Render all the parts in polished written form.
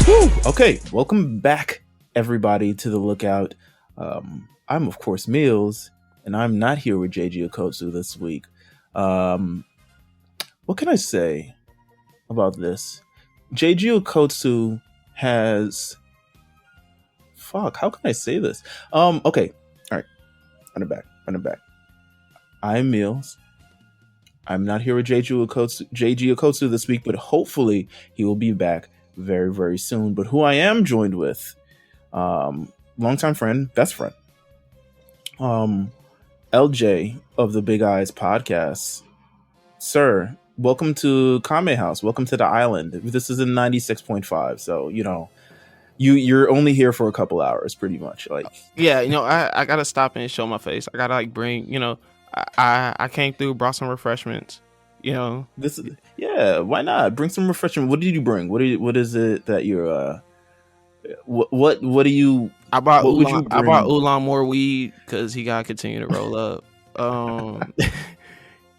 Woo! Okay, welcome back, everybody, to the Lookout. I'm, of course, Meelz, and I'm not here with JG Okotsu this week. What can I say about this? JG Okotsu has... Fuck, how can I say this? Okay, all right, run it back. I'm Meelz. I'm not here with JG Okotsu this week, but hopefully he will be back very, very soon. But who I am joined with, longtime friend, best friend, LJ of the Big Eyes podcast. Sir, welcome to Kame House. Welcome to the island. This is in 96.5, so you're only here for a couple hours, pretty much. Like, yeah, I gotta stop and show my face. I gotta bring, I came through, brought some refreshments. This is, yeah, why not bring some refreshment? What did you bring? What is it that you're what do you? I brought Oolong more weed because he gotta continue to roll up.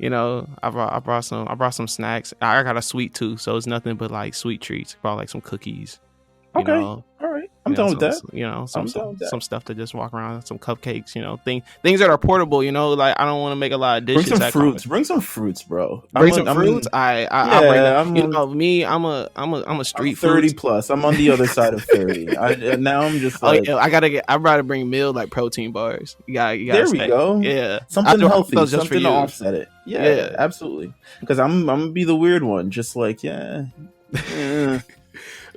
I brought some snacks. I got a sweet tooth, so it's nothing but like sweet treats. I brought like some cookies. Okay, all right. I'm done with that. Some stuff to just walk around, some cupcakes, things that are portable, like I don't want to make a lot of dishes. Bring some fruits, bro. Bring some fruits. I'm a street 30 plus. I'm on the other side of 30. Now I'm just like, I'd rather bring meal like protein bars. You gotta there we go. Yeah. Something healthy, something to offset it. Yeah, absolutely. Because I'm gonna be the weird one, just like, yeah.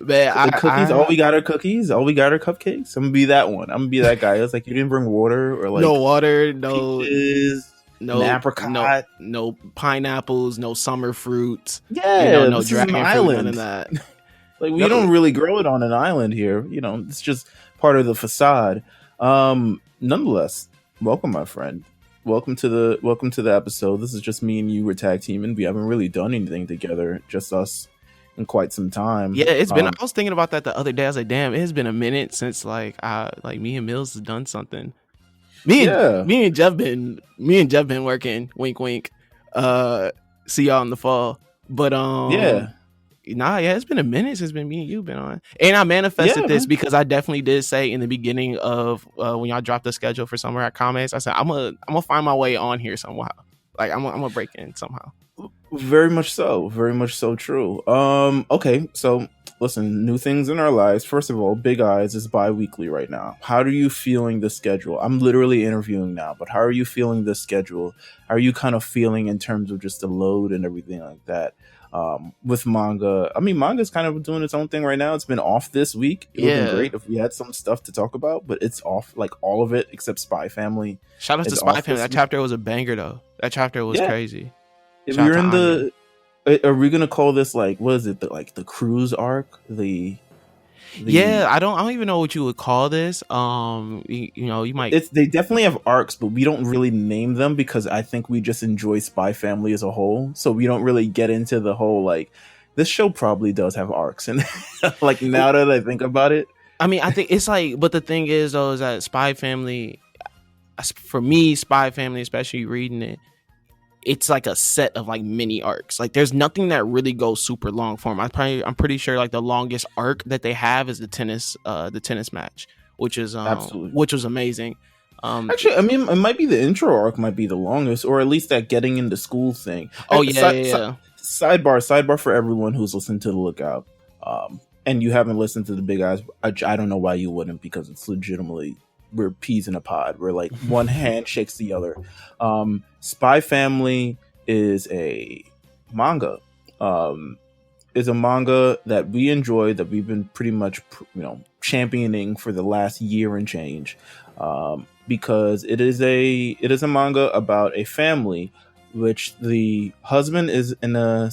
Man, cookies. All we got are cookies. All we got are cupcakes. I'm gonna be that one. I'm gonna be that guy. It's like, you didn't bring water, or like no water, no peaches, no apricot, no pineapples, no summer fruits. Yeah, no dragon fruit, none of that. Like, we don't really grow it on an island here. It's just part of the facade. Nonetheless, welcome, my friend. Welcome to the episode. This is just me and you. We're tag teaming. We haven't really done anything together. Just us. In quite some time. Yeah, it's been. I was thinking about that the other day. I was like, "Damn, it has been a minute since me and Meelz has done something." Me and Jeff been working. Wink, wink. See y'all in the fall. But it's been a minute since me and you been on. And I manifested this because I definitely did say in the beginning of when y'all dropped the schedule for summer at comments, I said I'm gonna find my way on here somehow. Like I'm gonna break in somehow. Very much so true. Okay, so listen, new things in our lives. First of all, Big Eyes is bi-weekly right now. How are you feeling the schedule? I'm literally interviewing now, but how are you feeling the schedule? How are you kind of feeling in terms of just the load and everything like that? With manga, I mean, manga's kind of doing its own thing right now. It's been off this week. It would have been great if we had some stuff to talk about, but it's off, like all of it except Spy Family. Shout out to Spy Family. That chapter was a banger though. That chapter was crazy. If you're in are we gonna call this, like, what is it? The cruise arc? I don't even know what you would call this. You might. They definitely have arcs, but we don't really name them because I think we just enjoy Spy Family as a whole. So we don't really get into the whole, like, this show probably does have arcs, and like, now that I think about it, I mean, I think it's like, but the thing is though, is that Spy Family, for me, Spy Family, especially reading it, it's like a set of like mini arcs. Like, there's nothing that really goes super long form. I'm pretty sure like the longest arc that they have is the tennis match, which is which was amazing. Actually, I mean, it might be the intro arc might be the longest, or at least that getting into school thing. Oh yeah. Sidebar for everyone who's listened to the Lookout, and you haven't listened to the Big Eyes. I don't know why you wouldn't, because it's legitimately, we're peas in a pod. We're like, one hand shakes the other. Spy Family is a manga. Is a manga that we enjoy, that we've been pretty much championing for the last year and change, because it is a manga about a family which the husband is a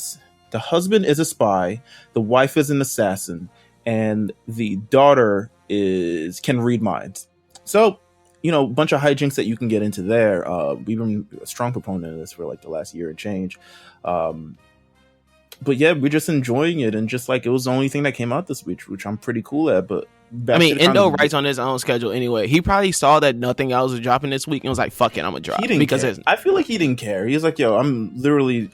spy, the wife is an assassin, and the daughter can read minds. So, a bunch of hijinks that you can get into there. We've been a strong proponent of this for like the last year and change. but yeah, we're just enjoying it, and just like it was the only thing that came out this week, which I'm pretty cool at. But I mean, Endo writes on his own schedule anyway. He probably saw that nothing else was dropping this week and was like, "Fuck it, I'm gonna drop." Because I feel like he didn't care. He was like, "Yo, I'm literally,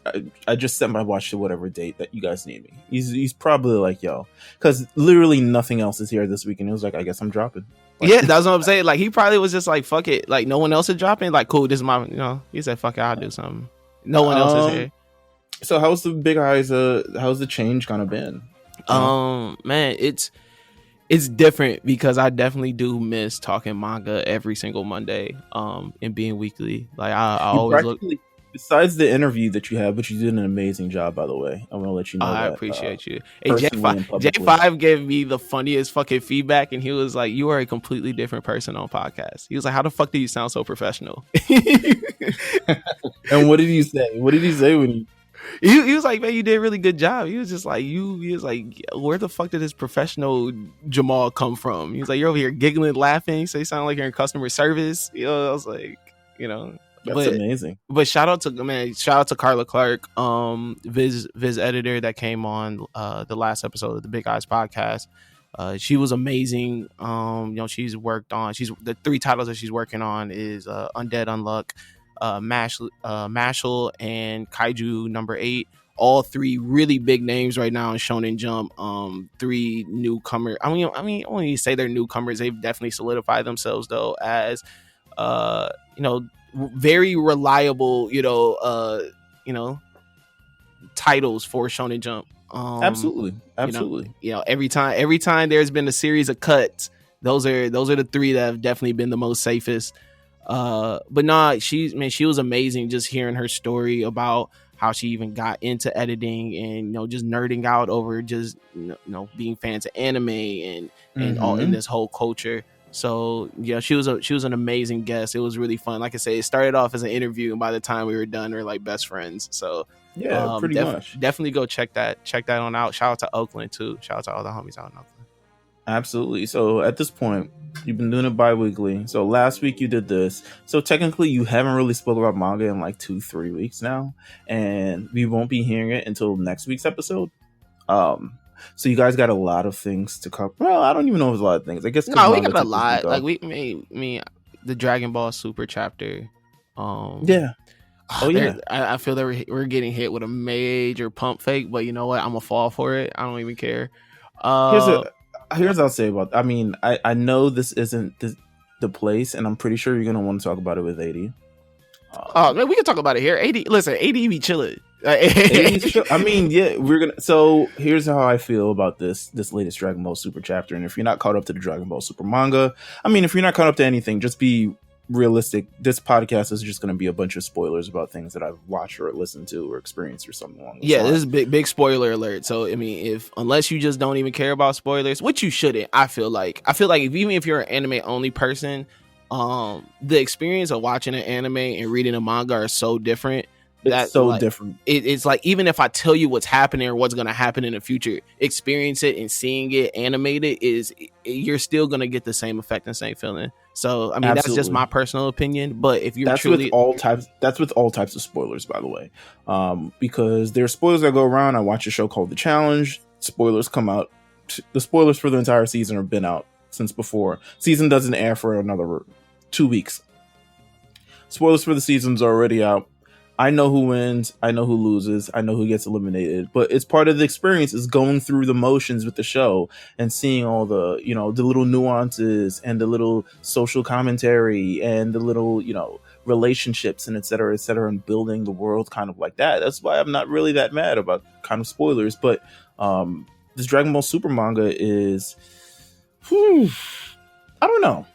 I just set my watch to whatever date that you guys need me." He's probably like, "Yo," because literally nothing else is here this week, and he was like, "I guess I'm dropping." Like, yeah, that's what I'm saying. Like he probably was just like, "Fuck it," like no one else is dropping. Like, cool, this is my, He said, "Fuck it, I'll do something." No one else is here. So how's the Big Eyes? How's the change kind of been? Man, it's different because I definitely do miss talking manga every single Monday, and being weekly. Like I always look. Besides the interview that you had, but you did an amazing job, by the way. I want to let you know. I appreciate you. Hey, J5 gave me the funniest fucking feedback, and he was like, "You are a completely different person on podcast." He was like, "How the fuck do you sound so professional?" And what did you say? What did he say when he was like, "Man, you did a really good job." He was just like, he was like, "Where the fuck did this professional Jamal come from?" He was like, "You're over here giggling, laughing, so you sound like you're in customer service." I was like, That's amazing. But shout out to Carla Clark, Viz editor that came on the last episode of the Big Eyes podcast. She was amazing. She's worked on the 3 titles that she's working on is Undead Unluck, Mashal, and Kaiju number 8. All 3 really big names right now in Shonen Jump. 3 newcomers. I mean, when you say they're newcomers, they've definitely solidified themselves though as very reliable, titles for Shonen Jump. Absolutely. Every time there's been a series of cuts, those are the 3 that have definitely been the most safest. But nah, she was amazing. Just hearing her story about how she even got into editing and just nerding out over just being fans of anime and all in this whole culture. So yeah, she was an amazing guest. It was really fun. Like I say, it started off as an interview, and by the time we were done, we were like best friends. So yeah, pretty much. Definitely go check that on out. Shout out to Oakland too. Shout out to all the homies out in Oakland. Absolutely. So at this point, you've been doing it bi-weekly. So last week you did this. So technically you haven't really spoke about manga in like 2-3 weeks now, and we won't be hearing it until next week's episode. So you guys got a lot of things to cover. Well, I don't even know if it's a lot of things. I guess we got a lot. Like we made the Dragon Ball Super chapter. Yeah. I feel that we're getting hit with a major pump fake, but you know what? I'm gonna fall for it. I don't even care. Here's what I'll say about. I mean, I know this isn't the place, and I'm pretty sure you're gonna want to talk about it with 80. Man, we can talk about it here. 80, listen, 80 be chilling. I mean, yeah, we're gonna. So here's how I feel about this latest Dragon Ball Super chapter. And if you're not caught up to the Dragon Ball Super manga, I mean, if you're not caught up to anything, just be realistic. This podcast is just going to be a bunch of spoilers about things that I've watched or listened to or experienced or something along those lines. This is big spoiler alert. So I mean, unless you just don't even care about spoilers, which you shouldn't, I feel like even if you're an anime only person, the experience of watching an anime and reading a manga are so different. It's so different. It's like, even if I tell you what's happening or what's going to happen in the future, experience it and seeing it animated you're still going to get the same effect and same feeling. So I mean, That's just my personal opinion. But if you're that's with all types of spoilers, by the way, because there are spoilers that go around. I watch a show called The Challenge. Spoilers come out. The spoilers for the entire season have been out since before. Season doesn't air for another 2 weeks. Spoilers for the season's already out. I know who wins. I know who loses. I know who gets eliminated. But it's part of the experience is going through the motions with the show and seeing all the, the little nuances and the little social commentary and the little, relationships and et cetera, and building the world kind of like that. That's why I'm not really that mad about kind of spoilers. But this Dragon Ball Super manga is, I don't know.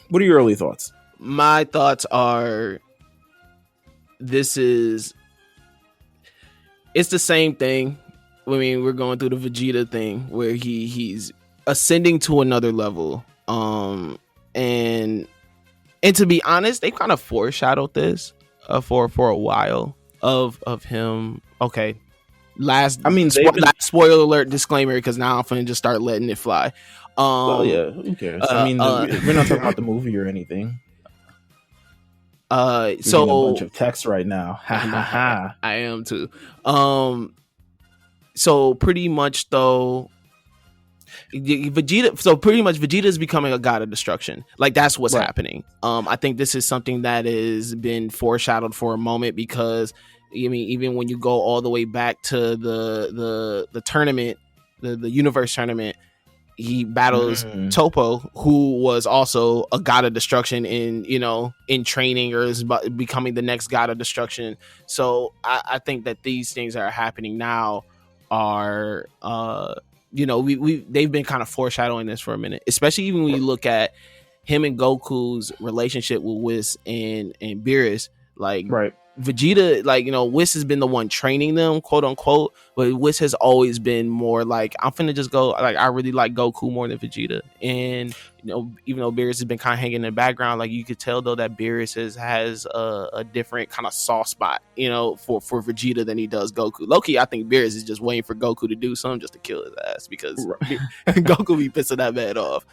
What are your early thoughts? My thoughts are, it's the same thing. I mean, we're going through the Vegeta thing where he's ascending to another level. And to be honest, they kind of foreshadowed this for a while of him. Okay. Last spoiler alert disclaimer, because now I'm finna just start letting it fly. Well, yeah, who cares? I mean, we're not talking about the movie or anything. Reading a bunch of text right now. Ha ha ha. I am too. So pretty much though, Vegeta is becoming a god of destruction. Like that's what's happening. I think this is something that has been foreshadowed for a moment, because I mean, even when you go all the way back to the tournament, the universe tournament, he battles Topo, who was also a god of destruction in training, or is becoming the next god of destruction. So I think that these things that are happening now are they've been kind of foreshadowing this for a minute, especially even when you look at him and Goku's relationship with Whis and Beerus. Like Vegeta, like, Whis has been the one training them, quote unquote, but Whis has always been more like, I'm finna just go, like, I really like Goku more than Vegeta. And even though Beerus has been kind of hanging in the background, like, you could tell though that Beerus has a different kind of soft spot, for Vegeta than he does Goku. Low-key, I think Beerus is just waiting for Goku to do something just to kill his ass, because Goku be pissing that man off.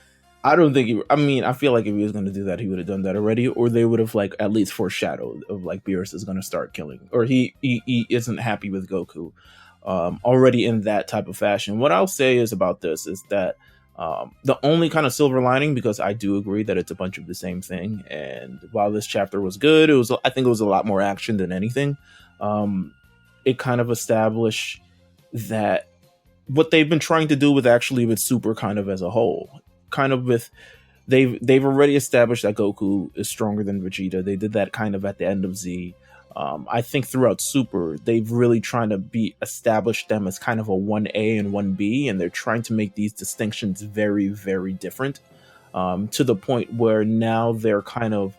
I don't think I feel like if he was going to do that, he would have done that already, or they would have like at least foreshadowed of like Beerus is going to start killing, or he isn't happy with Goku already in that type of fashion. What I'll say is about this is that the only kind of silver lining, because I do agree that it's a bunch of the same thing, and while this chapter was good, I think it was a lot more action than anything. It kind of established that what they've been trying to do with Super kind of as a whole. Kind of with they've already established that Goku is stronger than Vegeta. They did that kind of at the end of Z. I think throughout Super, they've really trying to establish them as kind of a 1A and 1B, and they're trying to make these distinctions very, very different, to the point where now they're kind of,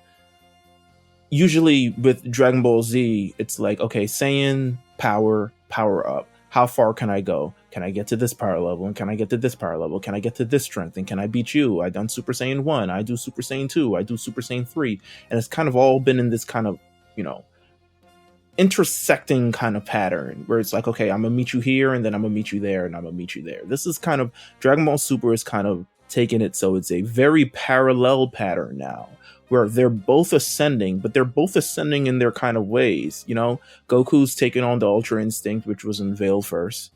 usually with Dragon Ball Z, it's like, okay, Saiyan, power up. How far can I go? Can I get to this power level? And can I get to this power level? Can I get to this strength? And can I beat you? I done Super Saiyan 1. I do Super Saiyan 2. I do Super Saiyan 3. And it's kind of all been in this kind of, intersecting kind of pattern where it's like, okay, I'm going to meet you here, and then I'm going to meet you there, and I'm going to meet you there. This is kind of, Dragon Ball Super is kind of taking it so it's a very parallel pattern now, where they're both ascending, but they're both ascending in their kind of ways. Goku's taking on the Ultra Instinct, which was unveiled first.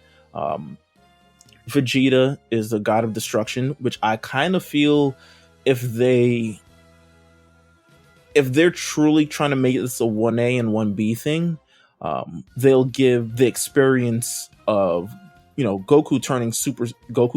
Vegeta is the god of destruction, which I kind of feel if they're truly trying to make this a 1A and 1B thing, they'll give the experience of Goku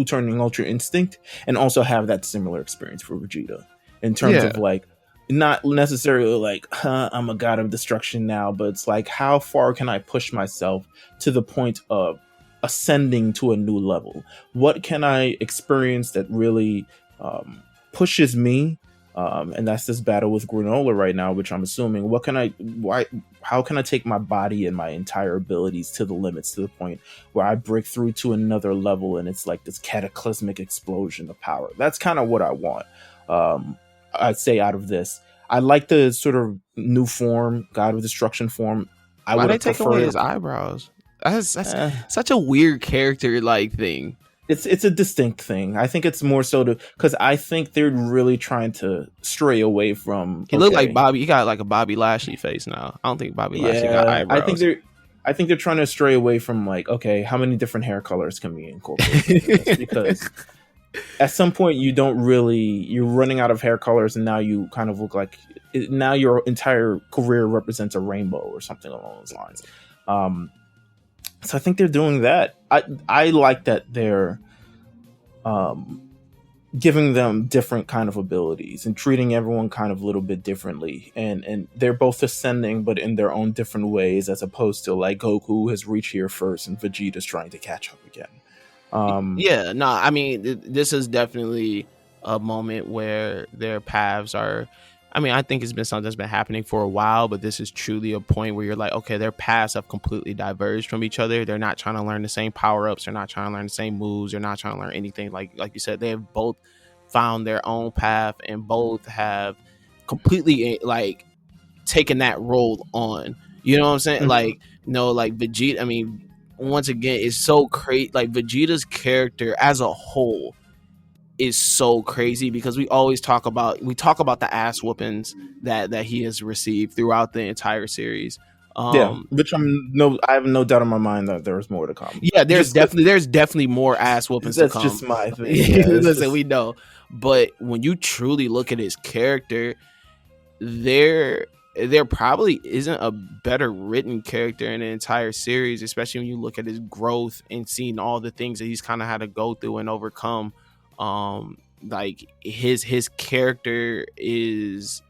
turning Ultra Instinct, and also have that similar experience for Vegeta in terms of like, not necessarily like, I'm a god of destruction now, but it's like, how far can I push myself to the point of ascending to a new level? What can I experience that really pushes me? And that's this battle with Granola right now, which I'm assuming, how can I take my body and my entire abilities to the limits, to the point where I break through to another level, and it's like this cataclysmic explosion of power? That's kind of what I want. I'd say out of this, I like the sort of new form, God of Destruction form. Why would they take away his eyebrows? That's such a weird character like thing. It's a distinct thing. I think it's more so because I think they're really trying to stray away from. He looked like Bobby. He got like a Bobby Lashley face now. I don't think Bobby Lashley got eyebrows. I think they're trying to stray away from like, okay, how many different hair colors can we incorporate? Because at some point you're running out of hair colors, and now you kind of look like, now your entire career represents a rainbow or something along those lines. So I think they're doing that. I like that they're giving them different kind of abilities and treating everyone kind of a little bit differently, and they're both ascending but in their own different ways, as opposed to like Goku has reached here first and Vegeta's trying to catch up again. I mean, this is definitely a moment where their paths are, I think it's been something that's been happening for a while, but this is truly a point where you're like, okay, their paths have completely diverged from each other. They're not trying to learn the same power-ups. They're not trying to learn the same moves. They're not trying to learn anything. Like you said, they have both found their own path, and both have completely like taken that role on. You know what I'm saying? Mm-hmm. Like Vegeta, once again, it's so crazy. Like Vegeta's character as a whole is so crazy because we always talk about the ass whoopings that he has received throughout the entire series. Which I have no doubt in my mind that there's more to come. Yeah, there's definitely more ass whoopings to come. That's just my thing. Yeah, listen, we know, but when you truly look at his character, there probably isn't a better written character in the entire series, especially when you look at his growth and seeing all the things that he's kind of had to go through and overcome. Like his character is,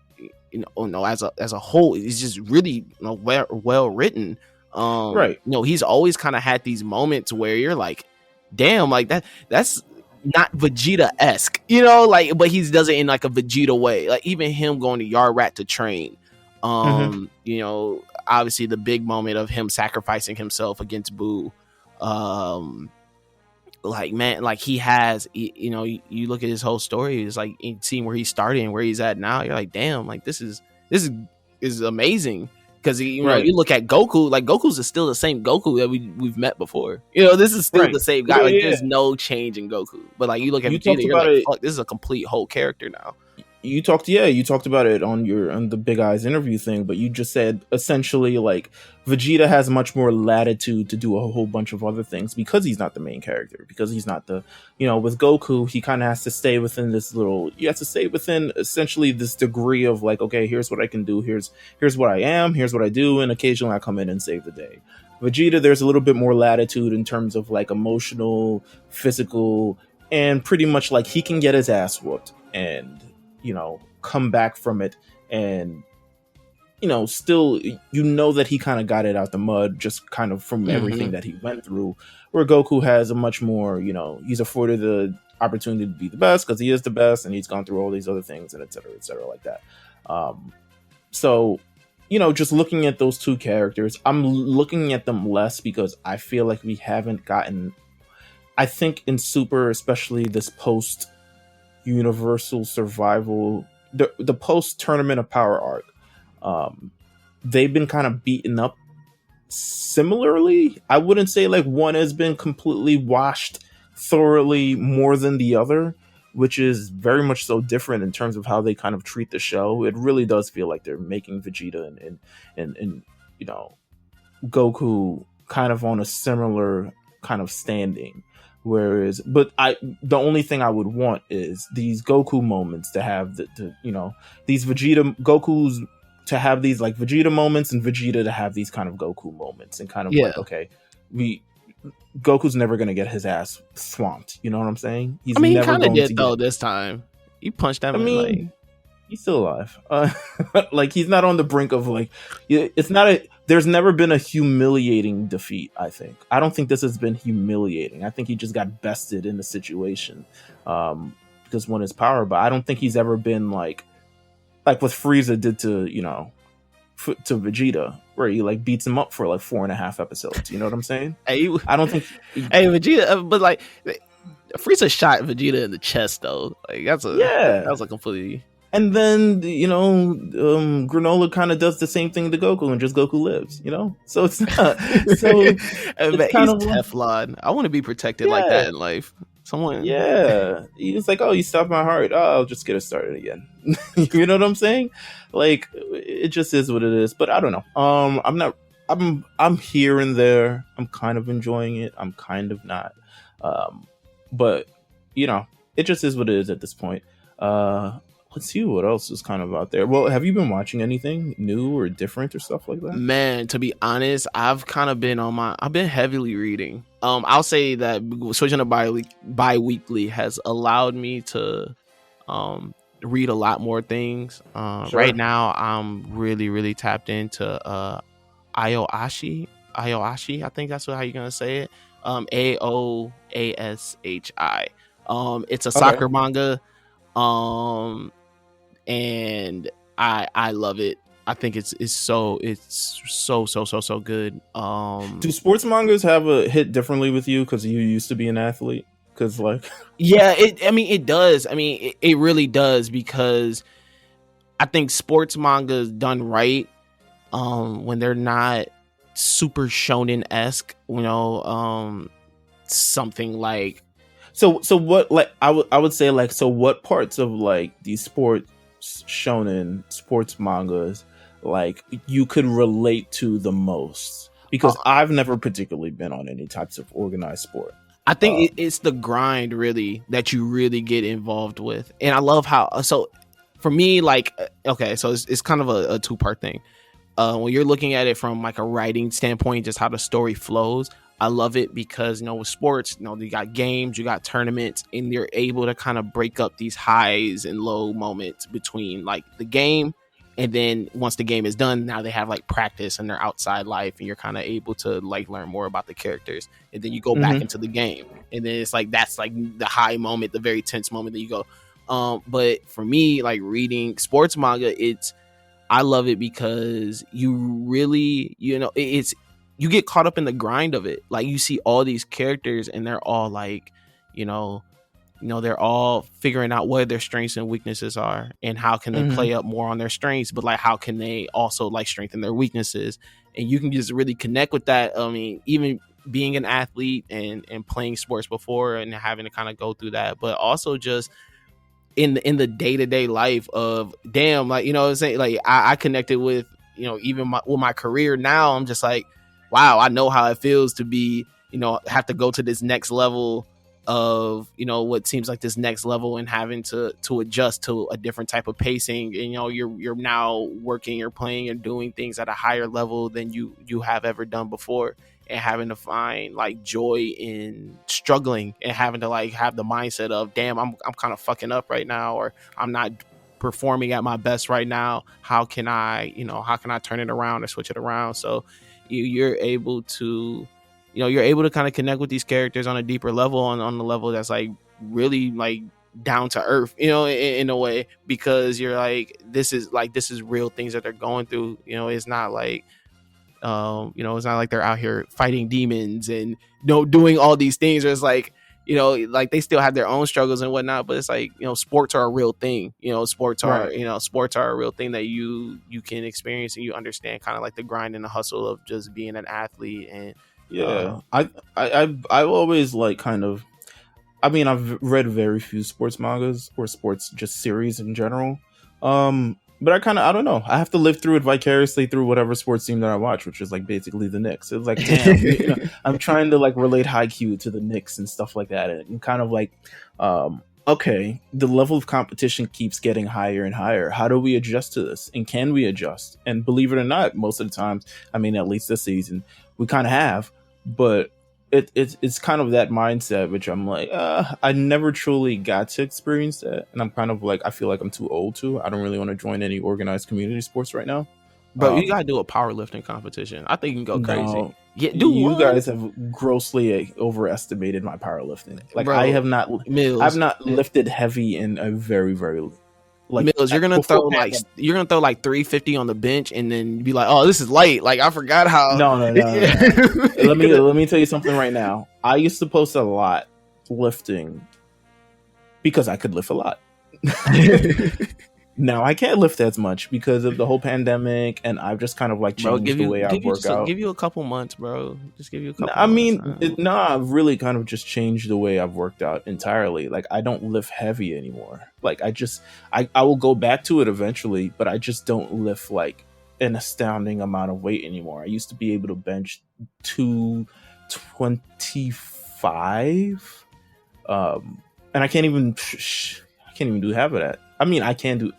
as a whole, is just really well written. Right. He's always kind of had these moments where you're like, damn, like that's not Vegeta-esque, but he does it in like a Vegeta way. Like even him going to Yard Rat to train. Obviously the big moment of him sacrificing himself against Boo. Like, man, like he has, you look at his whole story, it's like seeing where he started and where he's at now. You're like, damn, like this is amazing. Because you look at Goku, like Goku's is still the same Goku that we've met before. This is still the same guy. There's no change in Goku. But like you look at Vegeta, you're like, fuck, this is a complete whole character now. You talked about it on the Big Eyes interview thing, but you just said essentially like Vegeta has much more latitude to do a whole bunch of other things because he's not the main character, because he's not with Goku, he kind of has to stay within essentially this degree of like, okay, here's what I can do, here's what I am, here's what I do, and occasionally I come in and save the day. Vegeta, there's a little bit more latitude in terms of like emotional, physical, and pretty much like he can get his ass whooped and come back from it, and still that he kind of got it out the mud just kind of from everything that he went through, where Goku has a much more, he's afforded the opportunity to be the best because he is the best, and he's gone through all these other things and et cetera like that. So just looking at those two characters, I'm looking at them less because I feel like we haven't gotten, I think in Super, especially this post Universal Survival, the post Tournament of Power arc, they've been kind of beaten up similarly. I wouldn't say like one has been completely washed thoroughly more than the other, which is very much so different in terms of how they kind of treat the show. It really does feel like they're making Vegeta and Goku kind of on a similar kind of standing. Whereas, the only thing I would want is these Goku moments to have these Goku's to have these like Vegeta moments, and Vegeta to have these kind of Goku moments, and kind of like, okay, Goku's never gonna get his ass swamped. You know what I'm saying? He kind of did though this time. He punched that. He's still alive. Like he's not on the brink of like. It's not there's never been a humiliating defeat. I don't think this has been humiliating. I think he just got bested in the situation because won his power. But I don't think he's ever been like what Frieza did to to Vegeta, where he like beats him up for like 4.5 episodes. You know what I'm saying? I don't think. Vegeta, but like Frieza shot Vegeta in the chest though. Like that was a completely. And then, Granola kind of does the same thing to Goku, and just Goku lives, So it's not. So it's kind of Teflon. I want to be protected like that in life. Someone. Yeah. He's like, oh, you stopped my heart. Oh, I'll just get it started again. You know what I'm saying? Like, it just is what it is. But I don't know. I'm here and there. I'm kind of enjoying it. I'm kind of not. But, it just is what it is at this point. Let's see what else is kind of out there. Well, have you been watching anything new or different or stuff like that? Man, to be honest, I've kind of been I've been heavily reading. I'll say that switching to bi-weekly has allowed me to read a lot more things. Sure. Right now, I'm really, really tapped into Aoashi. I think that's how you're going to say it. Aoashi. It's a soccer manga. And I love it. I think it's so good. Do sports mangas have a hit differently with you because you used to be an athlete? Because like, yeah, it does. It really does, because I think sports mangas done right, when they're not super shonen-esque, something like. So what, like, I would say, like, so what parts of like these sports shonen sports mangas like you could relate to the most? Because I've never particularly been on any types of organized sport. I think it's the grind really that you really get involved with. And I love how, so for me, like, okay, so it's kind of a two-part thing. When you're looking at it from like a writing standpoint, just how the story flows, I love it because, you know, with sports, you know, you got games, you got tournaments, and you're able to kind of break up these highs and low moments between like the game. And then once the game is done, now they have like practice and their outside life, and you're kind of able to like learn more about the characters. And then you go back into the game, and then it's like that's like the high moment, the very tense moment that you go. But for me, like reading sports manga, I love it because you really, you know, you get caught up in the grind of it. Like you see all these characters, and they're all like, you know, they're all figuring out what their strengths and weaknesses are and how can they play up more on their strengths, but like how can they also like strengthen their weaknesses. And you can just really connect with that. I mean, even being an athlete and playing sports before and having to kind of go through that, but also just in the day-to-day life of damn, like, you know what I'm saying? Like I connected with, you know, even with my career now, I'm just like, wow, I know how it feels to be, you know, have to go to this next level of, you know, what seems like this next level and having to adjust to a different type of pacing. And, you know, you're now working or playing and doing things at a higher level than you have ever done before, and having to find like joy in struggling and having to like have the mindset of damn, I'm kind of fucking up right now, or I'm not performing at my best right now. How can I turn it around or switch it around? So you're able to, you know, you're able to kind of connect with these characters on a deeper level, on the level that's like really like down to earth, you know, in a way, because you're like, this is real things that they're going through. You know, it's not like, you know, it's not like they're out here fighting demons and, you know, doing all these things. Or it's like, you know, like they still have their own struggles and whatnot, but it's like, you know, sports are a real thing. You know, sports are a real thing that you can experience, and you understand kind of like the grind and the hustle of just being an athlete. And I've always like kind of, I mean, I've read very few sports mangas or sports just series in general. But I don't know. I have to live through it vicariously through whatever sports team that I watch, which is like basically the Knicks. It's like, damn, you know, I'm trying to like relate Haikyuu to the Knicks and stuff like that, and kind of like, okay, the level of competition keeps getting higher and higher. How do we adjust to this? And can we adjust? And believe it or not, most of the times, I mean, at least this season, we kind of have, but it's kind of that mindset, which I'm like, I never truly got to experience that. And I'm kind of like, I feel like I'm too old to. I don't really want to join any organized community sports right now. But you gotta do a powerlifting competition. I think you can go crazy. No, you guys have grossly overestimated my powerlifting. Like, bro, I've not lifted heavy in a very, very like, Meelz, you're gonna throw like 350 on the bench and then be like, oh, this is light. Like, I forgot how. No. let me tell you something right now. I used to post a lot lifting because I could lift a lot. Now I can't lift as much because of the whole pandemic, and I've just kind of like changed the way I work out. Give you a couple months, bro. Just give you a couple. I mean, I've really kind of just changed the way I've worked out entirely. Like, I don't lift heavy anymore. Like, I will go back to it eventually, but I just don't lift like an astounding amount of weight anymore. I used to be able to bench 225, and I can't even do half of that. I mean, I can do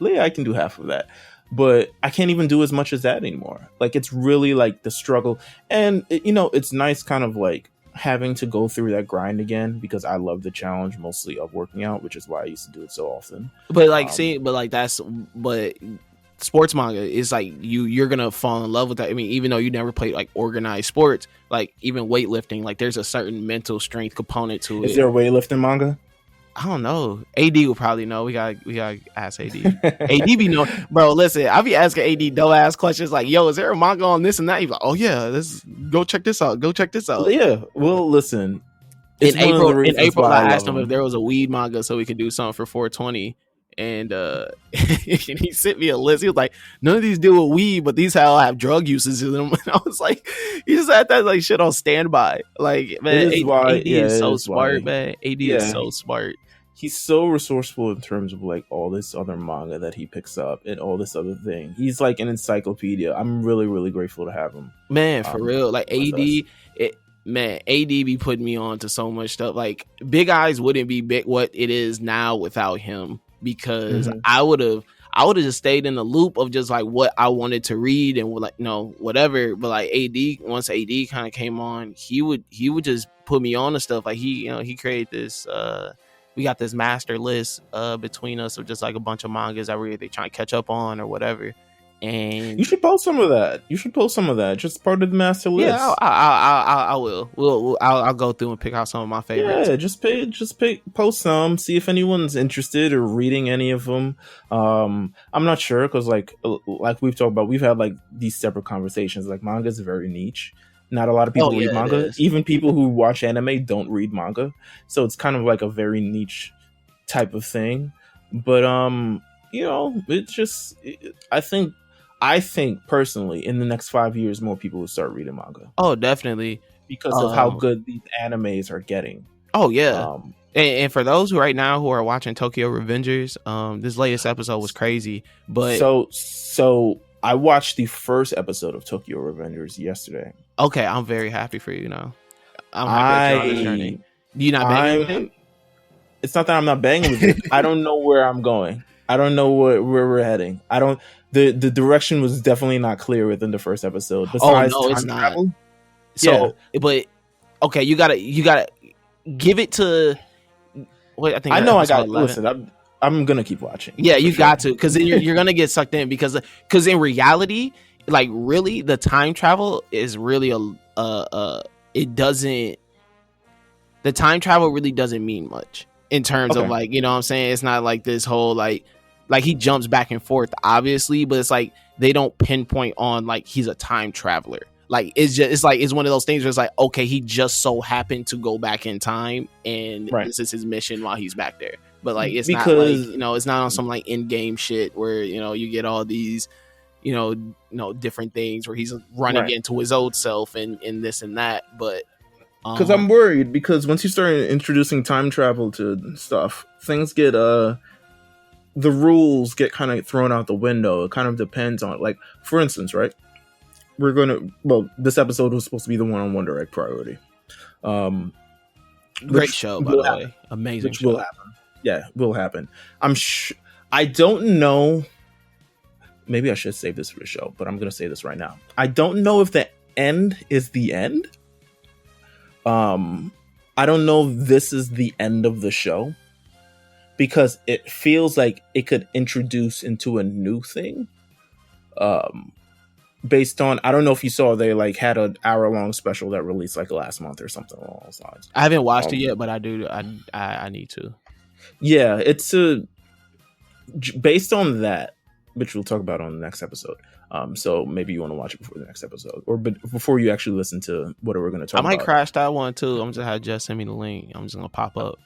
half of that, but I can't even do as much as that anymore. Like, it's really like the struggle, and you know, it's nice kind of like having to go through that grind again, because I love the challenge mostly of working out, which is why I used to do it so often. But like, but sports manga is like you're gonna fall in love with that. I mean, even though you never played like organized sports, like even weightlifting, like there's a certain mental strength component to it. Is there a weightlifting manga? I don't know. AD will probably know. We gotta ask AD. AD be know, bro. Listen, I be asking AD dumb ass questions like, "Yo, is there a manga on this and that?" He's like, "Oh yeah, go check this out. Go check this out." Yeah. Well, listen. In April, I asked him if there was a weed manga so we could do something for 420, and he sent me a list. He was like, none of these deal with weed, but these all have drug uses in them. And I was like, he just had that like shit on standby. Like, man, AD is so smart, man. AD is so smart. He's so resourceful in terms of like all this other manga that he picks up and all this other thing. He's like an encyclopedia. I'm really, really grateful to have him. Man, for real. Like AD, AD be putting me on to so much stuff. Like Big Eyes wouldn't be big what it is now without him, because I would have just stayed in the loop of just like what I wanted to read and like whatever. But like once AD kind of came on, he would just put me on to stuff. Like he created this. We got this master list between us of just like a bunch of mangas that we're either trying to catch up on or whatever. And you should post some of that. Just part of the master list. Yeah, I will. I'll go through and pick out some of my favorites. Yeah, post some. See if anyone's interested or reading any of them. I'm not sure because like we've talked about, we've had like these separate conversations. Like manga is very niche. Not a lot of people read manga. Even people who watch anime don't read manga. So it's kind of like a very niche type of thing. But it's just I think personally in the next 5 years more people will start reading manga. Oh, definitely. Because of how good these animes are getting. Oh yeah. And for those who right now who are watching Tokyo Revengers, this latest episode was crazy. But so I watched the first episode of Tokyo Revengers yesterday. Okay, I'm very happy for you now. I'm happy on this journey. You not banging with it? It's not that I'm not banging with it. I don't know where I'm going. I don't know where we're heading. The direction was definitely not clear within the first episode. Besides it's not. Travel. So, but okay, you gotta give it to. Wait, I think I know I got. Listen, I'm gonna keep watching. Yeah, you got to, because then you're gonna get sucked in, because in reality, like really, the time travel is really it doesn't. The time travel really doesn't mean much in terms of like, you know what I'm saying? It's not like this whole like he jumps back and forth, obviously, but it's like they don't pinpoint on like he's a time traveler. Like it's one of those things where it's like, okay, he just so happened to go back in time and this is his mission while he's back there. But like it's not like, it's not on some like in-game shit where you get all these different things where he's running into his old self and this and that. But because I'm worried, because once you start introducing time travel to stuff, things get the rules get kind of thrown out the window. It kind of depends on, like, for instance, right? This episode was supposed to be the one on One Direct Priority. Great show, by the way. Amazing show. Will happen. Yeah, will happen. I don't know. Maybe I should save this for the show, but I'm going to say this right now. I don't know if the end is the end. I don't know if this is the end of the show, because it feels like it could introduce into a new thing. Based on, I don't know if you saw, they like had an hour-long special that released like last month or something along those lines. I haven't watched it yet, but I do. I need to. Yeah, it's based on that, which we'll talk about on the next episode. So maybe you want to watch it before the next episode, or before you actually listen to what we're going to talk about. I might crash that one too. I'm just have Jess send me the link. I'm just gonna pop up.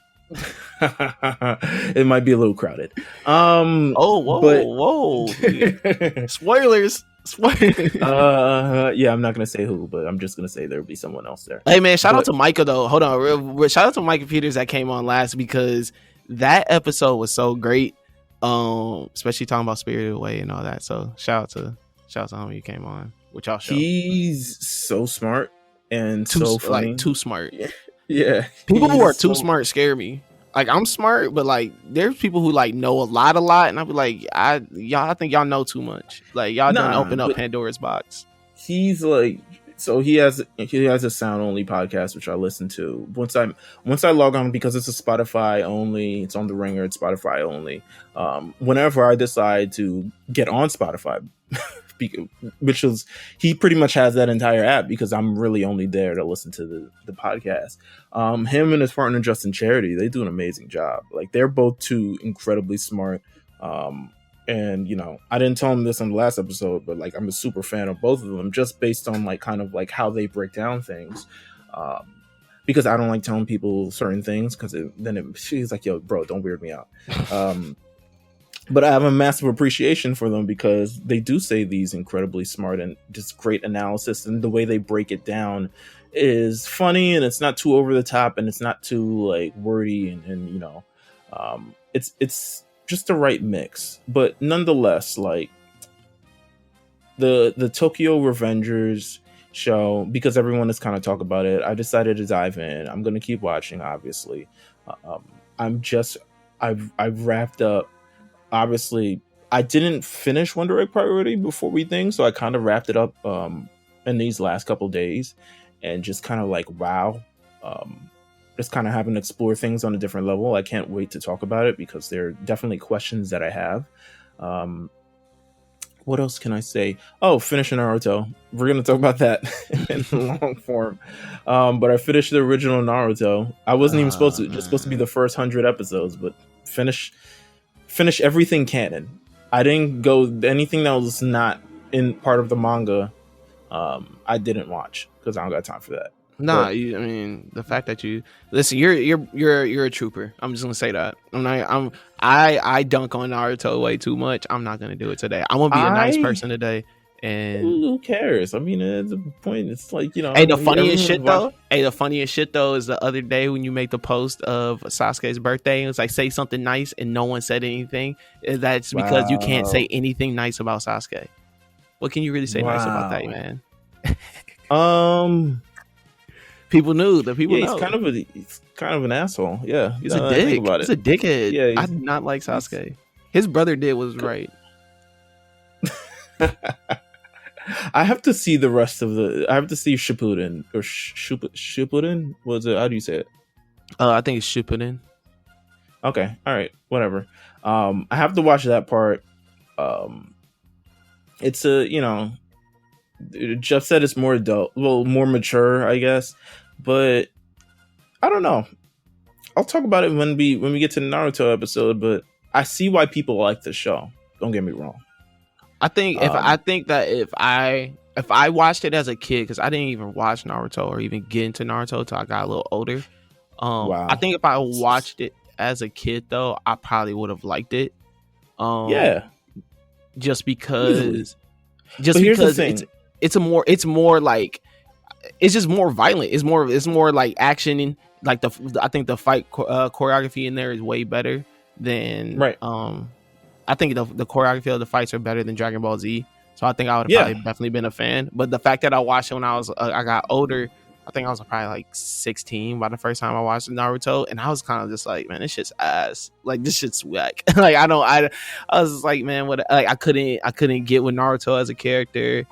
It might be a little crowded. Whoa! Spoilers. Yeah, I'm not gonna say who, but I'm just gonna say there'll be someone else there. Hey man, shout out to Micah though. Hold on, shout out to Micah Peters that came on last, because that episode was so great. Especially talking about Spirited Away and all that. So shout out to him. You came on with y'all show. He's so smart and so funny. Like too smart. Yeah. People who are too smart scare me. Like, I'm smart, but like there's people who like know a lot, and I'll be like, I think y'all know too much. Like, y'all don't open up Pandora's box. He's like, so he has a sound only podcast which I listen to. Once I log on, because it's a Spotify only, it's on the Ringer, it's Spotify only. Whenever I decide to get on Spotify, which is, he pretty much has that entire app, because I'm really only there to listen to the podcast. Him and his partner Justin Charity, they do an amazing job. Like, they're both two incredibly smart. And I didn't tell him this on the last episode, but like, I'm a super fan of both of them, just based on like kind of like how they break down things. Because I don't like telling people certain things, because then she's like, yo, bro, don't weird me out. But I have a massive appreciation for them because they do say these incredibly smart and just great analysis, and the way they break it down is funny, and it's not too over the top, and it's not too like wordy, and you know, it's just the right mix. But nonetheless, like the Tokyo Revengers show, because everyone has kind of talked about it, I decided to dive in. I'm gonna keep watching, obviously. I've wrapped up. Obviously, I didn't finish One Direct Priority before we think, so I kind of wrapped it up in these last couple days, and just kind of like wow, just kind of having to explore things on a different level. I can't wait to talk about it because there are definitely questions that I have. What else can I say? Oh, finishing Naruto. We're gonna talk about that in long form. But I finished the original Naruto. I wasn't even supposed to be the first 100 episodes, but finish everything canon. I didn't go anything that was not in part of the manga. I didn't watch because I don't got time for that. Nah, I mean the fact that you listen, you're a trooper. I'm just gonna say that. I dunk on Naruto way too much. I'm not gonna do it today. I'm gonna be a nice person today. And who cares? I mean, at the point, it's like, you know. Hey, the funniest shit though is the other day when you make the post of Sasuke's birthday, and it's like, say something nice, and no one said anything. That's because you can't say anything nice about Sasuke. What can you really say nice about that, man? People knew. The people know. He's kind of an asshole. Yeah, he's a dick. He's a dickhead. Yeah, I do not like Sasuke. His brother did was right. I have to see the rest of the. I have to see Shippuden or Shippuden. What's it? How do you say it? I think it's Shippuden. Okay, all right, whatever. I have to watch that part. It's Jeff said it's more adult, well, more mature, I guess. But I don't know. I'll talk about it when we get to the Naruto episode. But I see why people like the show. Don't get me wrong. I think if I watched it as a kid, because I didn't even watch Naruto or even get into Naruto until I got a little older. Wow. I think if I watched it as a kid, though, I probably would have liked it. Yeah. Just because it's more like, it's just more violent. It's more like action. Like I think the fight choreography in there is way better than right. I think the choreography of the fights are better than Dragon Ball Z. So I think I would have probably definitely been a fan. But the fact that I watched it when I got older, I think I was probably like 16 by the first time I watched Naruto, and I was kind of just like, man, this shit's ass. Like, this shit's whack. Like, I was just like, man, what? Like, I couldn't get with Naruto as a character.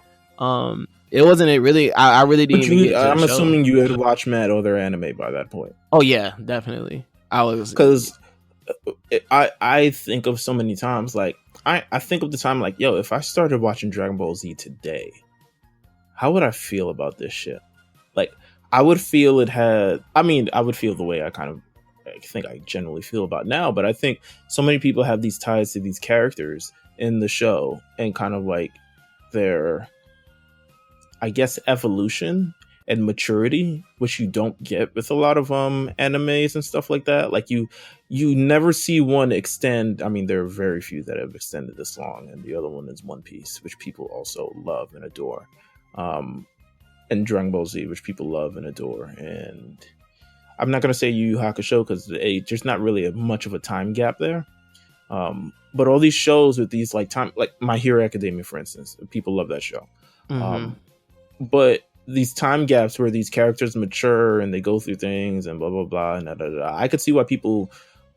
It wasn't a really. I really didn't. I'm assuming you had watched mad other anime by that point. Oh yeah, definitely. I was, because I think of so many times, like I think of the time like, yo, if I started watching Dragon Ball Z today, how would I feel about this shit? Like, I would feel I would feel the way I think I generally feel about now, but I think so many people have these ties to these characters in the show and kind of like their, I guess, evolution and maturity, which you don't get with a lot of animes and stuff like that. Like you never see one extend. I mean, there are very few that have extended this long, and the other one is One Piece, which people also love and adore. And Dragon Ball Z, which people love and adore. And I'm not going to say Yu Yu Hakusho because there's not really much of a time gap there. But all these shows with these like My Hero Academia, for instance, people love that show. Mm-hmm. But these time gaps where these characters mature and they go through things and blah, blah, blah, and da, da, da. I could see why people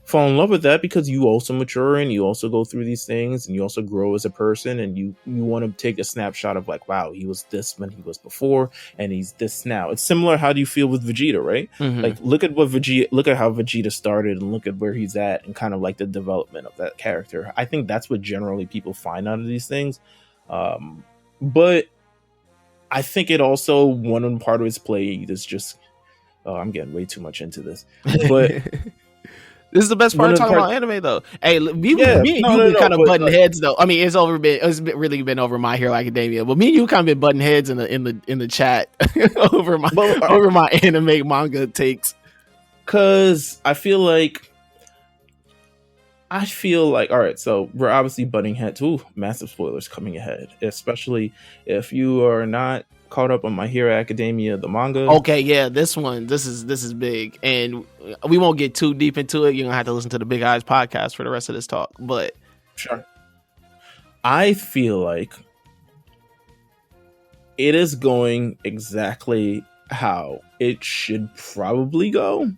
fall in love with that, because you also mature and you also go through these things and you also grow as a person, and you want to take a snapshot of like, wow, he was this when he was before and he's this now. It's similar. How do you feel with Vegeta, right? Mm-hmm. Like look at how Vegeta started and look at where he's at and kind of like the development of that character. I think that's what generally people find out of these things. But I think it also, one part of its play is just, I'm getting way too much into this, but this is the best part of talking about anime, though. Hey, me and you kind of butting heads, though. I mean, it's really been over My Hero Academia, but me and you kind of been butting heads in the chat over my anime manga takes. Because I feel like I feel like, all right, so we're obviously butting heads. Ooh, massive spoilers coming ahead, especially if you are not caught up on My Hero Academia, the manga. Okay, yeah, this is big, and we won't get too deep into it. You're gonna have to listen to the Big Eyes podcast for the rest of this talk. But sure, I feel like it is going exactly how it should probably go.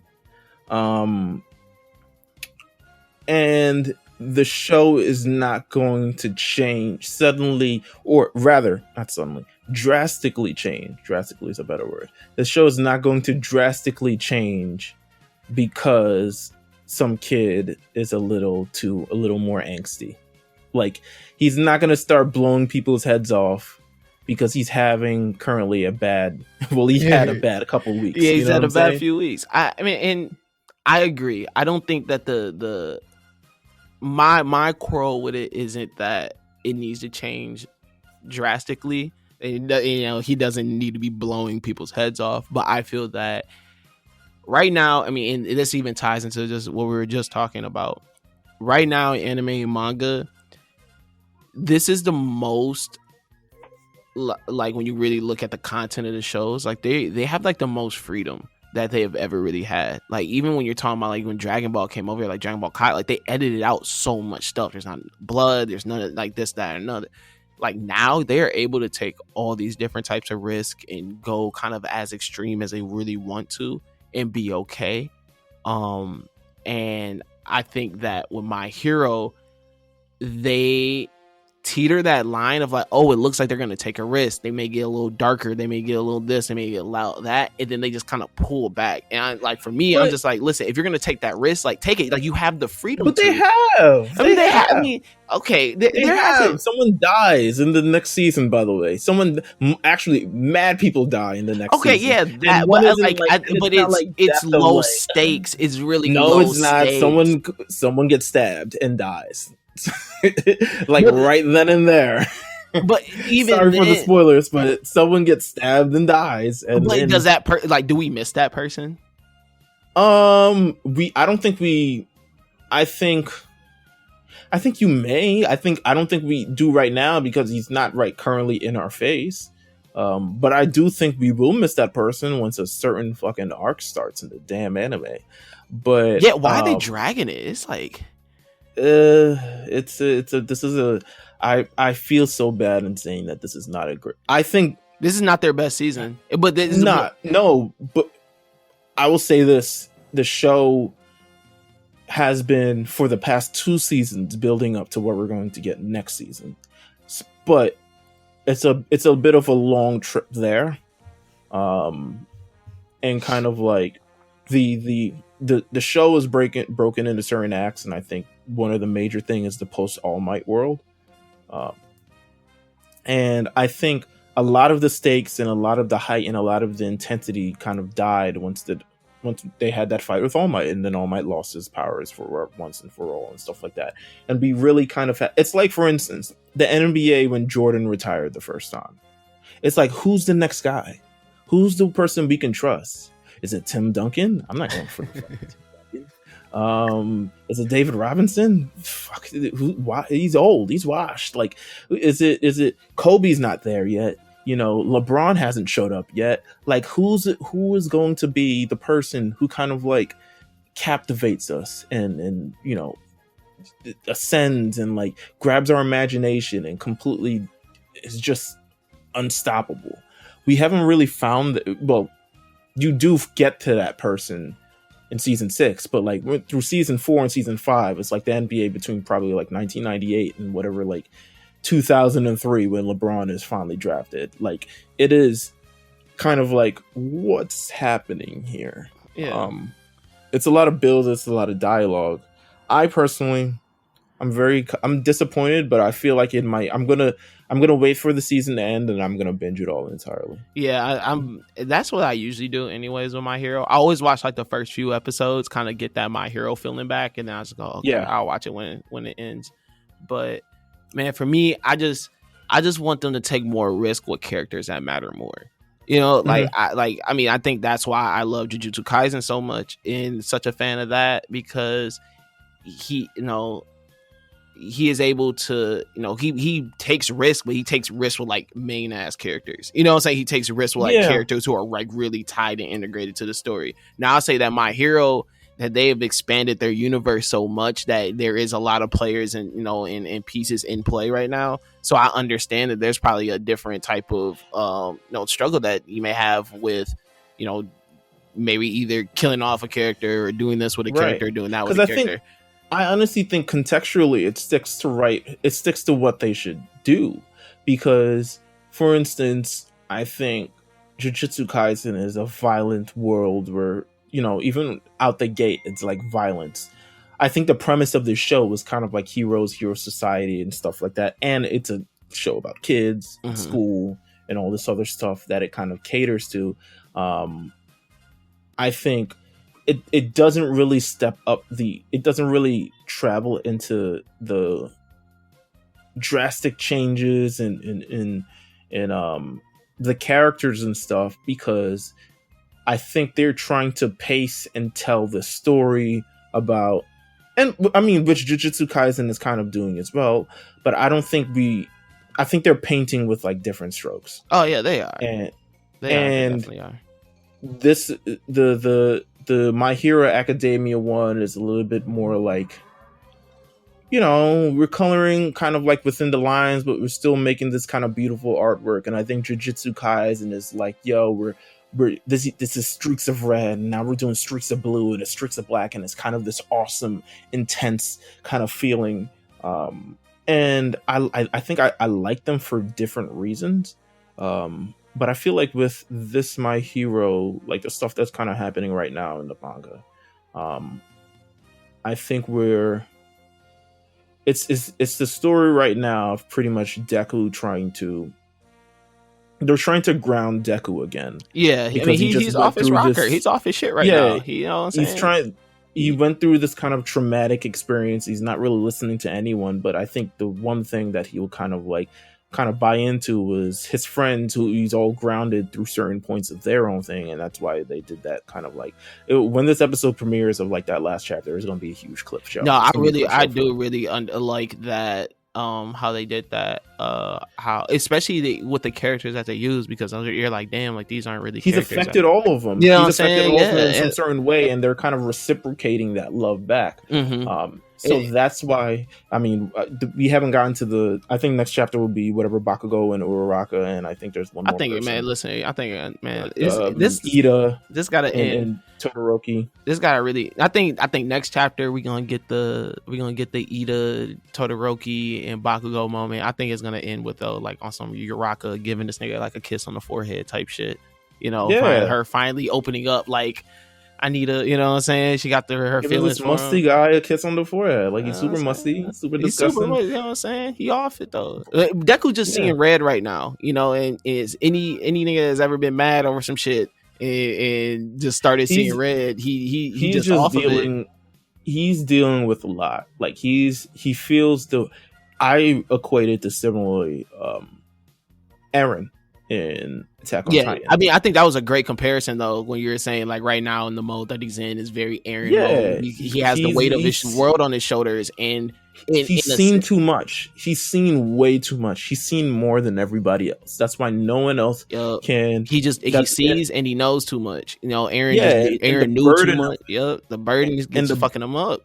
And the show is not going to change suddenly, or rather, not suddenly, drastically change. Drastically is a better word. The show is not going to drastically change because some kid is a little more angsty. Like, he's not going to start blowing people's heads off because he's having currently a bad, he had a bad couple weeks. Yeah, he's had a bad few weeks. I mean, and I agree. I don't think that my quarrel with it isn't that it needs to change drastically. You know, he doesn't need to be blowing people's heads off. But I feel that right now, I mean, and this even ties into just what we were just talking about. Right now, anime and manga, this is the most, like, when you really look at the content of the shows, like they have like the most freedom that they have ever really had. Like, even when you're talking about like when Dragon Ball came over, like Dragon Ball Kai, like they edited out so much stuff. There's not blood, there's none of like this, that, and another. Like, now they're able to take all these different types of risk and go kind of as extreme as they really want to and be okay. And I think that with My Hero, they teeter that line of like, oh, it looks like they're going to take a risk. They may get a little darker. They may get a little this. They may get loud that. And then they just kind of pull back. And for me, I'm just like, listen, if you're going to take that risk, like, take it. Like, you have the freedom. But they have. They have. I mean, okay. They have. Someone dies in the next season, by the way. Actually, mad people die in the next season. Okay, yeah. That, but it's low stakes. It's really low it's not. Stakes. Someone gets stabbed and dies. Like, right then and there. But even sorry for the spoilers, but someone gets stabbed and dies. And does that do we miss that person? I think you may. I don't think we do right now because he's not currently in our face. But I do think we will miss that person once a certain fucking arc starts in the damn anime. But yeah, why are they dragging it? It's like, I feel so bad in saying that this is not a great. I think this is not their best season, but this but I will say this: the show has been for the past 2 seasons building up to what we're going to get next season, but it's a bit of a long trip there, and kind of like the show is broken into certain acts, and I think one of the major thing is the post All Might world, and I think a lot of the stakes and a lot of the height and a lot of the intensity kind of died once they had that fight with All Might, and then All Might lost his powers for once and for all and stuff like that. And we really kind of it's like, for instance, the NBA when Jordan retired the first time. It's like, who's the next guy? Who's the person we can trust? Is it Tim Duncan? I'm not going for the Tim Duncan. Is it David Robinson? Fuck, he's old. He's washed. Like, is it Kobe's not there yet? You know, LeBron hasn't showed up yet. Like, who is going to be the person who kind of like captivates us and you know, ascends and like grabs our imagination and completely is just unstoppable? We haven't really found well, you do get to that person in season 6, but like through season 4 and season 5, it's like the NBA between probably like 1998 and whatever, like 2003 when LeBron is finally drafted. Like, it is kind of like, what's happening here? Yeah. It's a lot of build, it's a lot of dialogue. I personally, I'm disappointed, but I feel like it might. I'm gonna wait for the season to end, and I'm gonna binge it all entirely. Yeah, that's what I usually do, anyways, with My Hero. I always watch like the first few episodes, kind of get that My Hero feeling back, and then I just go, okay, yeah, I'll watch it when it ends. But man, for me, I just want them to take more risk with characters that matter more. You know, like, mm-hmm. I think that's why I love Jujutsu Kaisen so much and such a fan of that, because he he is able to, he takes risks, but he takes risks with like main ass characters. You know what I'm saying? He takes risks with like characters who are like really tied and integrated to the story. Now I'll say that My Hero, that they have expanded their universe so much that there is a lot of players and and pieces in play right now. So I understand that there's probably a different type of struggle that you may have with maybe either killing off a character or doing this with a character or doing that with a character. I honestly think contextually it sticks to what they should do, because for instance, I think Jujutsu Kaisen is a violent world where even out the gate it's like violence. I think the premise of this show was kind of like hero society and stuff like that, and it's a show about kids, school, and all this other stuff that it kind of caters to. I think it doesn't really it doesn't really travel into the drastic changes in the characters and stuff, because I think they're trying to pace and tell the story about, and I mean, which Jujutsu Kaisen is kind of doing as well, but I don't think I think they're painting with like different strokes. Oh yeah, they are. They definitely are. This the My Hero Academia one is a little bit more like, we're coloring kind of like within the lines, but we're still making this kind of beautiful artwork. And I think Jujutsu Kaisen is like, this is streaks of red, and now we're doing streaks of blue and streaks of black, and it's kind of this awesome, intense kind of feeling. And I think I like them for different reasons. But I feel like with this My Hero, like the stuff that's kind of happening right now in the manga, I think it's the story right now of pretty much Deku trying to ground Deku again. Yeah, I mean he's off his rocker. He's off his shit right now. You know what I'm saying? He went through this kind of traumatic experience. He's not really listening to anyone, but I think the one thing that he will kind of buy into was his friends, who he's all grounded through certain points of their own thing, and that's why they did that kind of like when this episode premieres of like that last chapter, there's going to be a huge clip show. No, I do really like that. How they did that, how especially with the characters that they use, because you're like, damn, like these aren't really he's characters affected all of them. He's affected all of them in some certain way, and they're kind of reciprocating that love back. So that's why, I mean, we haven't gotten to I think next chapter will be whatever Bakugo and Uraraka, and I think there's one more. I think, man, listen, this Ida, this gotta end. And Todoroki. This gotta really. I think next chapter we're gonna get the Ida, Todoroki, and Bakugo moment. I think it's gonna end with like on some Uraraka giving this nigga like a kiss on the forehead type shit. Her finally opening up like, I need a, you know what I'm saying? She got her feelings. This musty guy a kiss on the forehead. Like, he's super musty, super disgusting. You know what I'm saying? He off it though. Deku just seeing red right now, and is any nigga that's ever been mad over some shit and just started seeing red. He's just off dealing. Of it. He's dealing with a lot. Like he feels I equated to similarly Eren in Attack on Titan. I mean, I think that was a great comparison though, when you were saying like right now in the mode that he's in is very Eren mode. He has the weight of his world on his shoulders, and he's seen too much. He's seen way too much. He's seen more than everybody else. That's why no one else can. He sees and he knows too much. Eren knew too much. The burden gets fucking him up.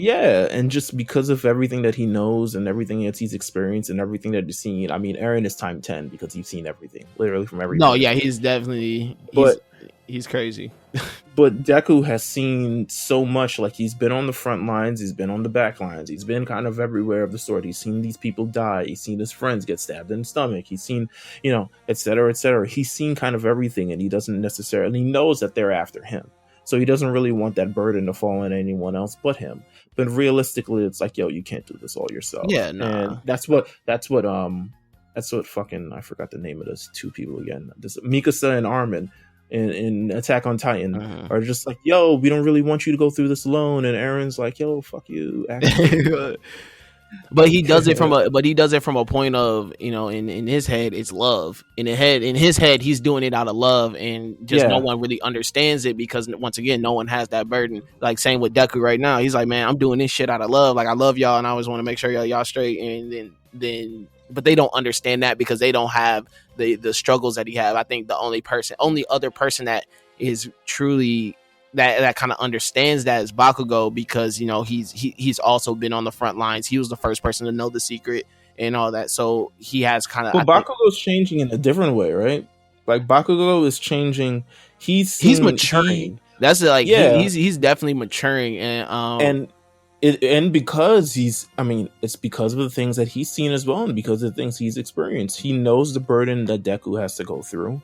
Yeah, and just because of everything that he knows and everything that he's experienced and everything that he's seen, I mean, Eren is time 10 because he's seen everything, literally from everything. No, yeah, he's definitely, he's crazy. But Deku has seen so much. Like, he's been on the front lines, he's been on the back lines, he's been kind of everywhere of the story. He's seen these people die, he's seen his friends get stabbed in the stomach, he's seen, etc., etc. He's seen kind of everything, and he doesn't necessarily, he knows that they're after him. So he doesn't really want that burden to fall on anyone else but him. But realistically, it's like, you can't do this all yourself. Yeah, no. And that's what fucking, I forgot the name of those two people again. This Mikasa and Armin in Attack on Titan are just like, we don't really want you to go through this alone. And Eren's like, fuck you. But he does it from a point of, in his head it's love. In his head he's doing it out of love, and just no one really understands it because once again no one has that burden. Like same with Deku right now. He's like, man, I'm doing this shit out of love. Like I love y'all and I always want to make sure y'all straight, and then but they don't understand that because they don't have the struggles that he have. I think the only other person that is truly that kind of understands that is Bakugo, because he's also been on the front lines. He was the first person to know the secret and all that, so he has kind of. But Bakugo's changing in a different way, right? Like Bakugo is changing. He's maturing. He's definitely maturing, and because it's because of the things that he's seen as well, and because of the things he's experienced. He knows the burden that Deku has to go through.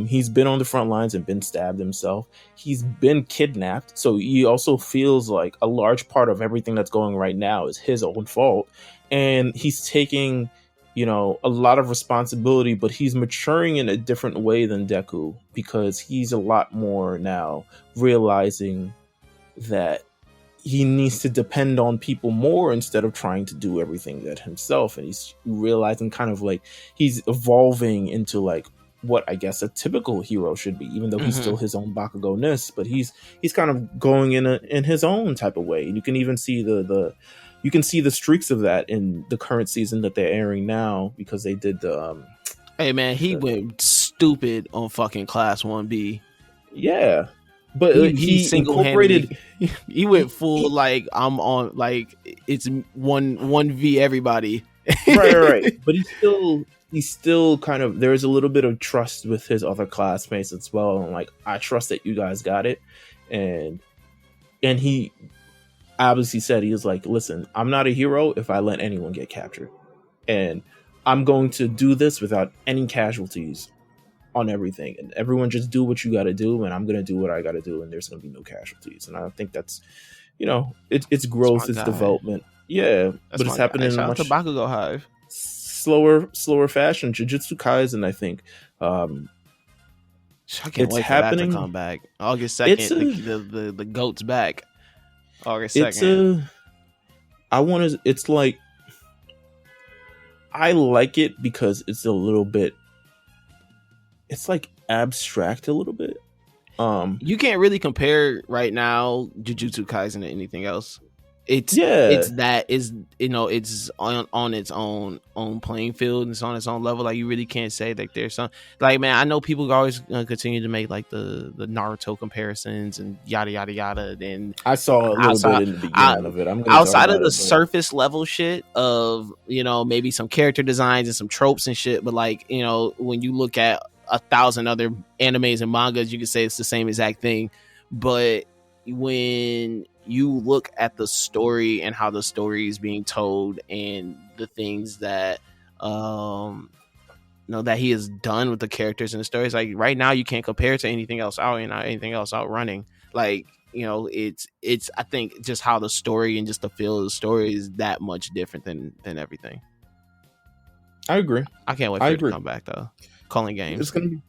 He's been on the front lines and been stabbed himself. He's been kidnapped, so he also feels like a large part of everything that's going right now is his own fault, and he's taking a lot of responsibility, but he's maturing in a different way than Deku, because he's a lot more now realizing that he needs to depend on people more instead of trying to do everything that himself. And he's realizing kind of like he's evolving into like what I guess a typical hero should be, even though he's still his own Bakugo-ness, but he's kind of going in his own type of way. And you can even see the streaks of that in the current season that they're airing now, because they did the hey man, he went stupid on fucking Class 1B. Yeah. But he incorporated. He went full like I'm on, like it's one v everybody. right. But he's still kind of, there's a little bit of trust with his other classmates as well. And like, I trust that you guys got it. And he obviously said, he was like, listen, I'm not a hero if I let anyone get captured, and I'm going to do this without any casualties on everything, and everyone just do what you got to do, and I'm gonna do what I got to do, and there's gonna be no casualties. And I think that's it's growth, it's development. That's but it's happening in a much Bakugo Hive slower fashion. Jujutsu Kaisen, I think I can't wait for that to come back August 2nd. The goat's back August 2nd. It's like, I like it because it's a little bit, it's like abstract a little bit. You can't really compare right now Jujutsu Kaisen to anything else. It's on its own playing field. It's on its own level. Like you really can't say that there's some, like, man, I know people are always gonna continue to make like the Naruto comparisons and yada yada yada. And I saw a little bit in the beginning of it. I'm outside of the surface level shit of maybe some character designs and some tropes and shit, but like when you look at 1,000 other animes and mangas, you can say it's the same exact thing. But when you look at the story and how the story is being told and the things that that he has done with the characters and the stories, like right now you can't compare it to anything else out running. Like it's I think just how the story and just the feel of the story is that much different than everything. I agree. I can't wait for it to come back though. Calling games. It's gonna be.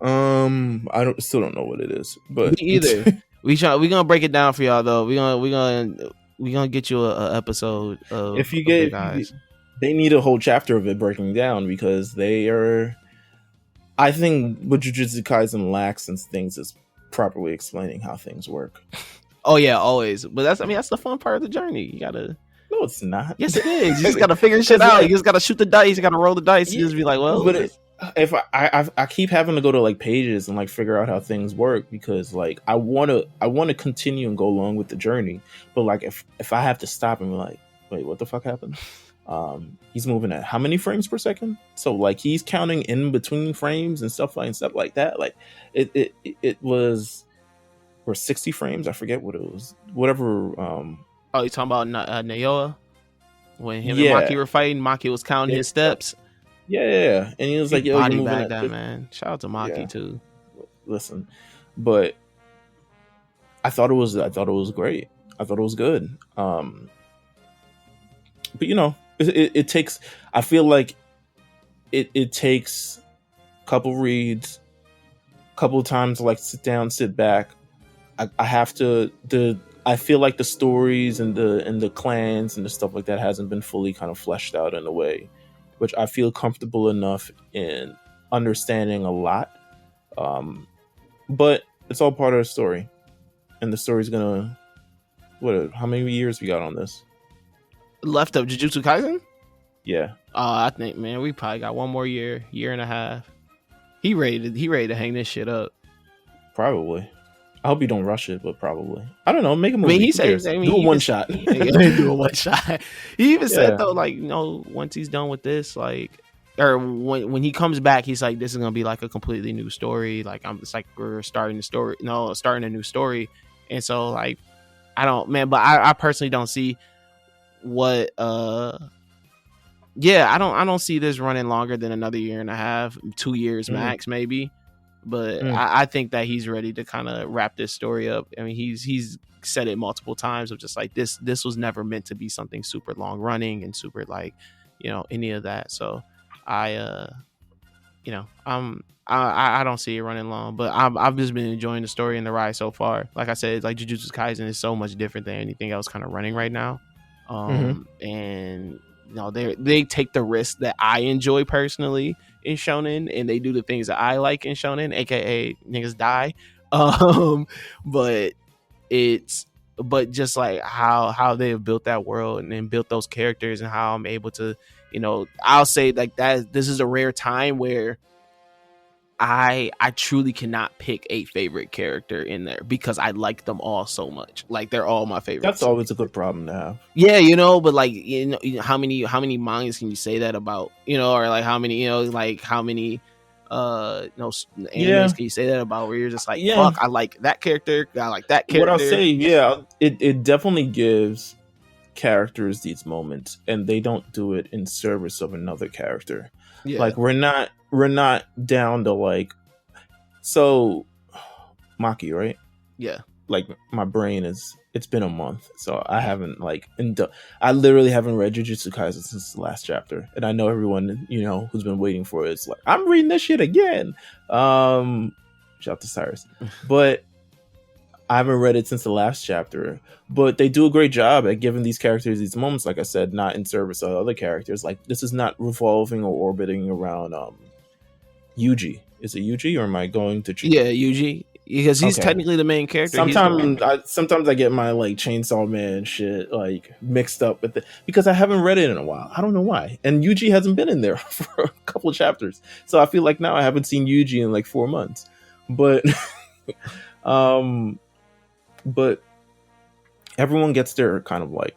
I still don't know what it is, but me either. we gonna break it down for y'all though. We gonna get you a episode of. If you get, they need a whole chapter of it breaking down, because they are. I think what Jujutsu Kaisen lacks in things is properly explaining how things work. Oh yeah, always. But that's the fun part of the journey. You gotta. No, it's not. Yes, it is. You just gotta figure shit out. You just gotta shoot the dice. You gotta roll the dice. You just be like, well, but if I keep having to go to like pages and like figure out how things work, because like I want to continue and go along with the journey, but like if I have to stop and be like, wait, what the fuck happened? He's moving at how many frames per second? So like he's counting in between frames and stuff like that. Like it was, or 60 frames. I forget what it was. Whatever. Oh, you talking about Naoya? When him and Maki were fighting, Maki was counting his steps. Yeah, and he was like, "Yo, body bag that man." Shout out to Maki too. Listen, but I thought it was great. I thought it was good. But it takes. I feel like it takes a couple reads, couple times to like sit down, sit back. I have to I feel like the stories and the clans and the stuff like that hasn't been fully kind of fleshed out in a way, which I feel comfortable enough in understanding a lot. But it's all part of the story, and the story's gonna. How many years we got on this? Left of Jujutsu Kaisen? Yeah. I think, man, we probably got one more year and a half. He ready to hang this shit up. Probably. I hope you don't rush it, but probably. I don't know. Make a movie. I mean, he said, do a one shot. Do a one shot. He even said though, like, once he's done with this, like, or when he comes back, he's like, this is gonna be like a completely new story. Like, it's like we're starting a new story. And so, like, I I personally don't see what. I don't see this running longer than another year and a half, 2 years max, maybe. But I think that he's ready to kind of wrap this story up. I mean, he's said it multiple times of just like this was never meant to be something super long running and super like, any of that. So I don't see it running long, but I've just been enjoying the story and the ride so far. Like I said, like Jujutsu Kaisen is so much different than anything else kind of running right now. And they take the risk that I enjoy personally in shonen, and they do the things that I like in shonen, aka niggas die. But just like how they have built that world and then built those characters, and how I'm able to, I'll say like that. This is a rare time where I truly cannot pick a favorite character in there because I like them all so much. Like, they're all my favorites. That's always a good problem to have. Yeah, but like, how many mangas can you say that about? Or like how many, animes can you say that about, where you're just like, fuck, I like that character, I like that character. What I'll say, it definitely gives characters these moments, and they don't do it in service of another character. Yeah. Like, we're not down to like, so Maki, right? Yeah. Like, my brain it's been a month, so I haven't I literally haven't read Jujutsu Kaisen since the last chapter, and I know everyone who's been waiting for it is like, I'm reading this shit again. Shout out to Cyrus, but I haven't read it since the last chapter. But they do a great job at giving these characters these moments, like I said, not in service of other characters. Like, this is not revolving or orbiting around Yuji. Is it Yuji, or am I going to choose? Yeah, Yuji, because he's technically the main character. Sometimes I get my like Chainsaw Man shit like mixed up with it because I haven't read it in a while. I don't know why. And Yuji hasn't been in there for a couple of chapters, so I feel like now I haven't seen Yuji in like 4 months. But but everyone gets their kind of like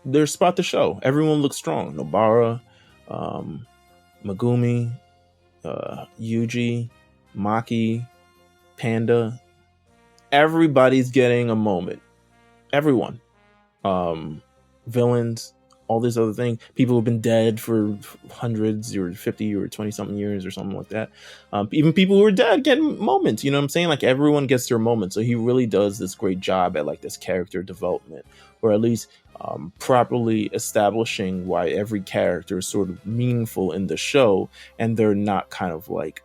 their spot to show. Everyone looks strong. Nobara, Megumi, Yuji, Maki, Panda. Everybody's getting a moment. Everyone. Villains, all these other things. People who've been dead for hundreds or 50 or 20 something years or something like that. Even people who are dead get moments, you know what I'm saying? Like, everyone gets their moment. So he really does this great job at like this character development, or at least properly establishing why every character is sort of meaningful in the show, and they're not kind of like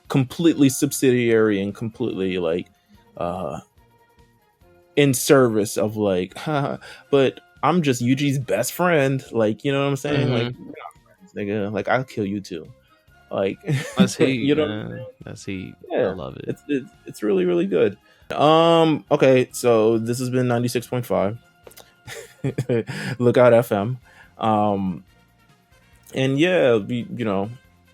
completely subsidiary and completely like in service of like but I'm just Yuji's best friend, like, you know what I'm saying? Like, nigga, like, I'll kill you too, like, that's heat. That's heat. Yeah, I love it. It's really, really good. Okay, so this has been 96.5 Lookout FM, and yeah, we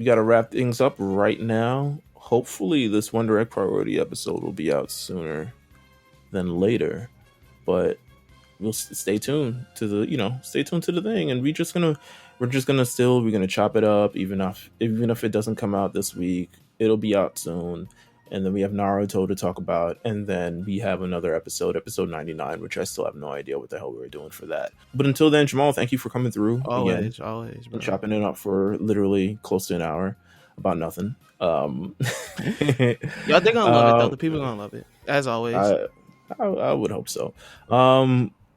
gotta wrap things up right now. Hopefully this One Direct Priority episode will be out sooner than later, but we'll stay tuned to the thing, and we're just gonna chop it up, even if it doesn't come out this week, it'll be out soon. And then we have Naruto to talk about, and then we have another episode 99, which I still have no idea what the hell we were doing for that. But until then, Jamal, thank you for coming through always, bro. And chopping it up for literally close to an hour about nothing. Y'all, they're gonna love it though. The people are gonna love it, as always. I would hope so.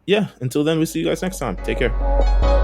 Yeah, until then, we'll see you guys next time. Take care.